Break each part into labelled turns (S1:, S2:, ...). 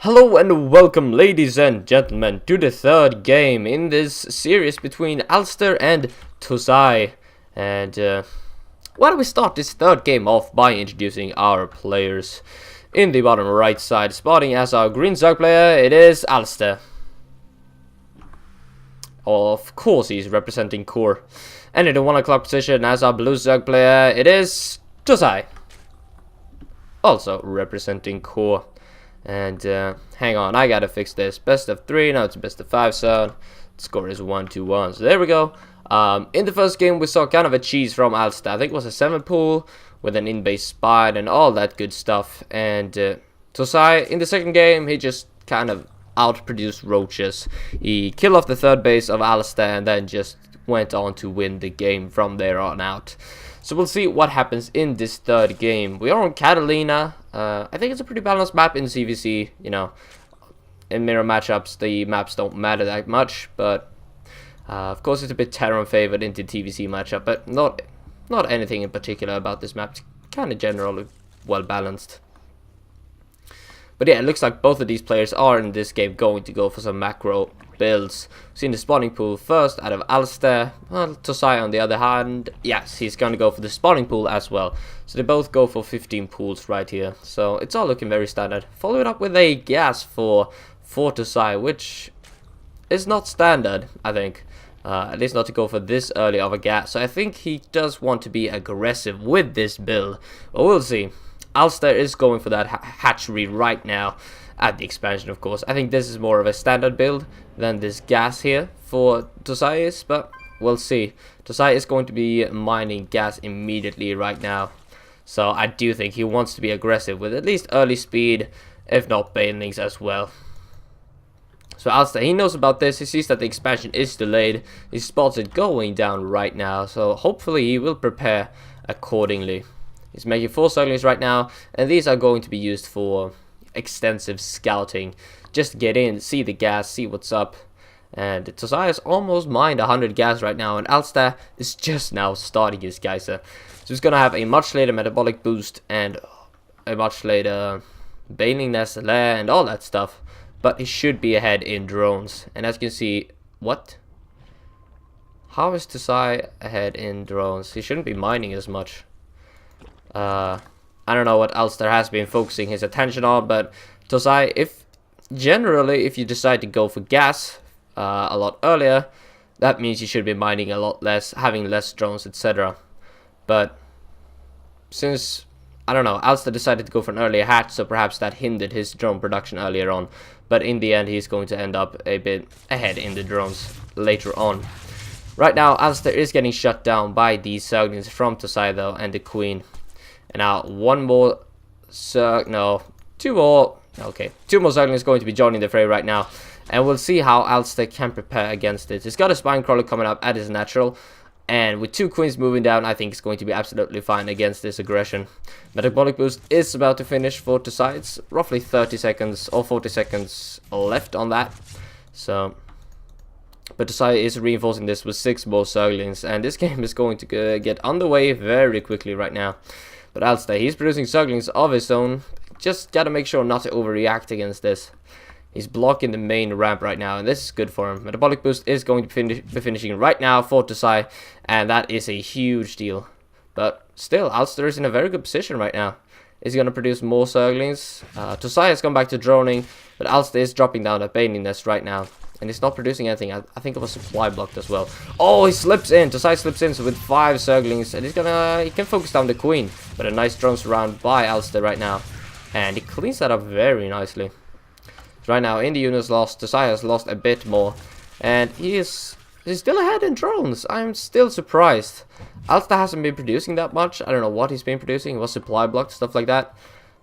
S1: Hello and welcome, ladies and gentlemen, to the third game in this series between Alster and Tosai. And why don't we start this third game off by introducing our players. In the bottom right side, spotting as our green Zerg player, it is Alster. Of course, he's representing core. And in the 1 o'clock position, as our blue Zerg player, it is Tosai. Also representing core. And hang on, I gotta fix this. Best of 3, now it's best of 5 zone. The score is 1-1. So there we go. In the first game, we saw kind of a cheese from Alster. I think it was a 7 pool with an in-base spine and all that good stuff. And Tosai, in the second game, he just kind of outproduced roaches. He killed off the third base of Alster and then just went on to win the game from there on out. So we'll see what happens in this third game. We are on Catalina. I think it's a pretty balanced map in CVC. You know, in mirror matchups, the maps don't matter that much. But of course, it's a bit Terran favored into TVC matchup. But not anything in particular about this map. It's kind of generally well balanced. But yeah, it looks like both of these players are in this game going to go for some macro builds. Seen the spawning pool first out of Alster. Well, Tosai on the other hand, yes, he's going to go for the spawning pool as well. So they both go for 15 pools right here. So it's all looking very standard. Follow it up with a gas for Tosai, which is not standard, I think. At least not to go for this early of a gas. So I think he does want to be aggressive with this build. But we'll see. Alster is going for that hatchery right now at the expansion, of course. I think this is more of a standard build than this gas here for Tosai is, but we'll see. Tosai is going to be mining gas immediately right now. So I do think he wants to be aggressive with at least early speed, if not banelings as well. So Alster, he knows about this. He sees that the expansion is delayed. He spots it going down right now. So hopefully he will prepare accordingly. He's making 4 Zerglings right now, and these are going to be used for extensive scouting. Just to get in, see the gas, see what's up. And Tosai has almost mined 100 gas right now, and Alster is just now starting his geyser. So he's going to have a much later metabolic boost and a much later baneling nest lair and all that stuff. But he should be ahead in drones. And as you can see, what? How is Tosai ahead in drones? He shouldn't be mining as much. I don't know what Alster has been focusing his attention on, but Tosai, if you decide to go for gas a lot earlier, that means you should be mining a lot less, having less drones, etc. But since, I don't know, Alster decided to go for an earlier hatch, so perhaps that hindered his drone production earlier on. But in the end, he's going to end up a bit ahead in the drones later on. Right now, Alster is getting shut down by these Zerglings from Tosai though, and the Queen. And now two more. Okay, 2 more Zerglings going to be joining the fray right now. And we'll see how Alster can prepare against it. He's got a Spine Crawler coming up at his natural. And with 2 Queens moving down, I think it's going to be absolutely fine against this aggression. Metabolic Boost is about to finish for Tosai. It's roughly 30 seconds or 40 seconds left on that. So, but Tosai is reinforcing this with 6 more Zerglings. And this game is going to get underway very quickly right now. But Alster, he's producing Zerglings of his own. Just gotta make sure not to overreact against this. He's blocking the main ramp right now, and this is good for him. Metabolic Boost is going to be finishing right now for Tosai, and that is a huge deal. But still, Alster is in a very good position right now. Is he going to produce more Zerglings? Tosai has gone back to droning, but Alster is dropping down at Baning Nest right now. And he's not producing anything. I think it was supply blocked as well. Oh, he slips in. Tosai slips in, so with 5 Zerglings. And he can focus down the Queen. But a nice drone surround by Alster right now. And he cleans that up very nicely. So right now, in the units lost, Tosai has lost a bit more. And he's still ahead in drones. I'm still surprised. Alster hasn't been producing that much. I don't know what he's been producing. It was supply blocked, stuff like that.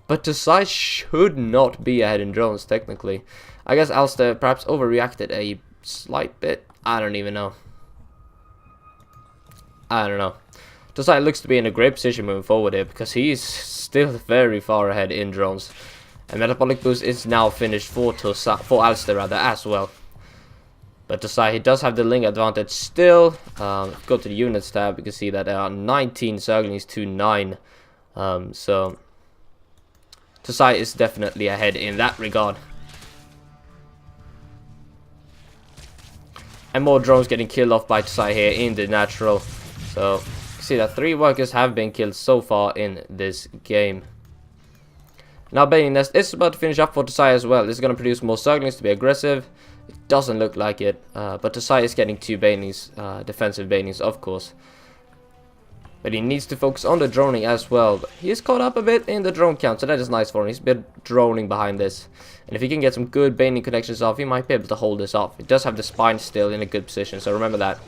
S1: But Tosai should not be ahead in drones, technically. I guess Alster perhaps overreacted a slight bit. I don't even know. I don't know. Tosai looks to be in a great position moving forward here because he's still very far ahead in drones. And Metabolic Boost is now finished for Alster rather as well. But Tosai, he does have the link advantage still. Go to the units tab, you can see that there are 19 Zerglings to 9. So Tosai is definitely ahead in that regard. And more drones getting killed off by Tosai here in the natural. So, you see that 3 workers have been killed so far in this game. Now Bailing Nest is about to finish up for Tosai as well. This is going to produce more Zerglings to be aggressive. It doesn't look like it. But Tosai is getting 2 Banelings, defensive Banelings of course. But he needs to focus on the droning as well. He is caught up a bit in the drone count, so that is nice for him. He's been droning behind this. And if he can get some good Baneling connections off, he might be able to hold this off. It does have the spine still in a good position, so remember that.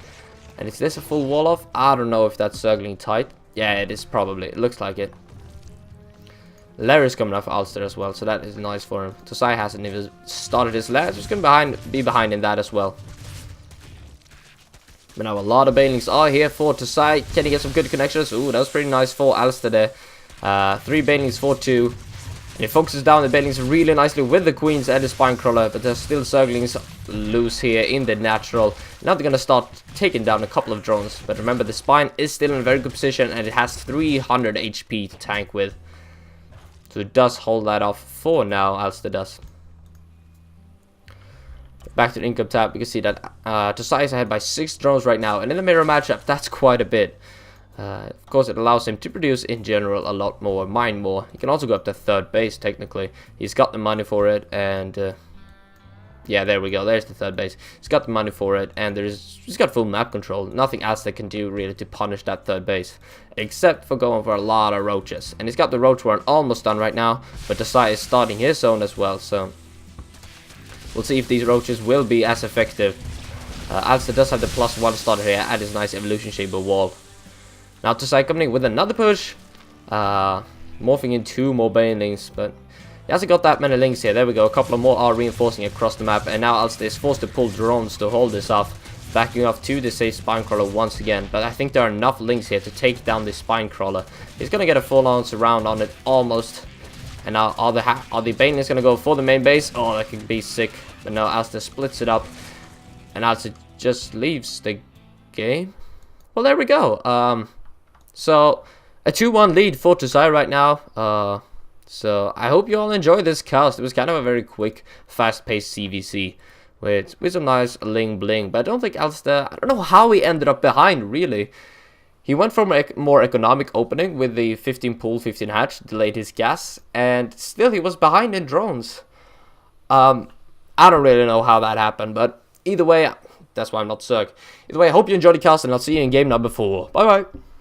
S1: And is this a full wall off? I don't know if that's circling tight. Yeah, it is probably. It looks like it. Larry's coming up for Alster as well, so that is nice for him. Tosai hasn't even started his lair, so he's going to be behind in that as well. But now a lot of Banelings are here for Tosai. Can he get some good connections? Ooh, that was pretty nice for Alster there. 3 Banelings for 2. And he focuses down the Banelings really nicely with the Queens and the Spinecrawler. But there's still Zerglings loose here in the natural. Now they're going to start taking down a couple of drones. But remember, the Spine is still in a very good position. And it has 300 HP to tank with. So it does hold that off for now, Alster does. Back to the income tab, you can see that Tosai is ahead by 6 drones right now, and in the mirror matchup, that's quite a bit. Of course, it allows him to produce in general a lot more, mine more. He can also go up to 3rd base technically. He's got the money for it, and yeah, there we go. There's the 3rd base. He's got the money for it, and he's got full map control. Nothing else that can do really to punish that 3rd base, except for going for a lot of roaches. And he's got the roach warren almost done right now, but Tosai is starting his zone as well, so we'll see if these roaches will be as effective. Alster does have the +1 starter here at his nice evolution chamber wall. Now Tosai coming in with another push. Morphing in 2 more Banelings, but he hasn't got that many links here. There we go. A couple of more are reinforcing across the map, and now Alster is forced to pull drones to hold this off. Backing off to the safe Spinecrawler once again, but I think there are enough links here to take down this Spinecrawler. He's going to get a full-on surround on it almost. And now are the Banelings going to go for the main base? Oh, that could be sick. But no, Alster splits it up. And Alster just leaves the game. Well, there we go. So, a 2-1 lead for Tosai right now. So, I hope you all enjoyed this cast. It was kind of a very quick, fast-paced CVC. With some nice ling bling. But I don't think Alster... I don't know how he ended up behind, really. He went for a more economic opening with the 15 pool, 15 hatch, delayed his gas, and still he was behind in drones. I don't really know how that happened, but either way, that's why I'm not Zerg. Either way, I hope you enjoyed the cast, and I'll see you in game number 4. Bye bye!